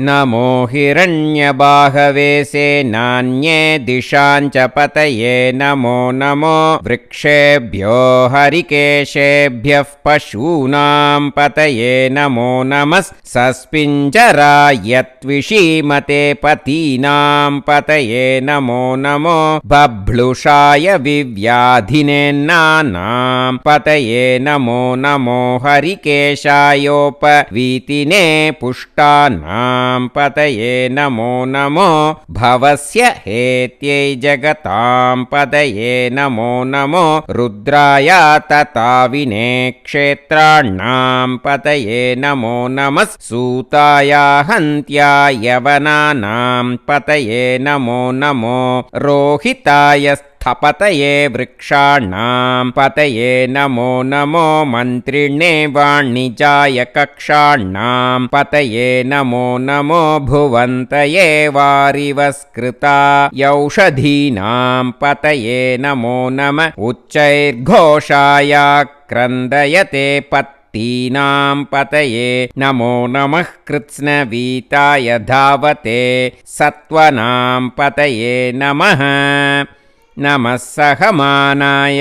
नमो हिरण्यबाहवे सेनान्ये दिशाञ्च पतये नमो नमो वृक्षेभ्यो हरिकेशेभ्यः पशूनां पतये नमो नमः सस्पिञ्जराय त्विषीमते पतीनां पतये नमो नमो बभ्लुषाय विव्याधिनेन्नानां पतये नमो नमो हरिकेशायोपवीतिने पुष्टानां पतये नमो नमो भवस्य हेत्यै जगतां पतये नमो नमो रुद्राय तताविने क्षेत्राणां पतये नमो नमः सूताय हन्त्याय यवनानां पतये नमो नमो रोहिताय स्थपतये वृक्षाणां पतये नमो नमो मन्त्रिणे वाणिजाय कक्षाणां पतये नमो नमो भुवन्तये वारिवस्कृता यौषधीनां पतये नमो नमः उच्चैर्घोषाय क्रन्दयते पत्तीनां पतये नमो नमः कृत्स्नवीताय धावते सत्त्वनां पतये नमः नमः सहमानाय।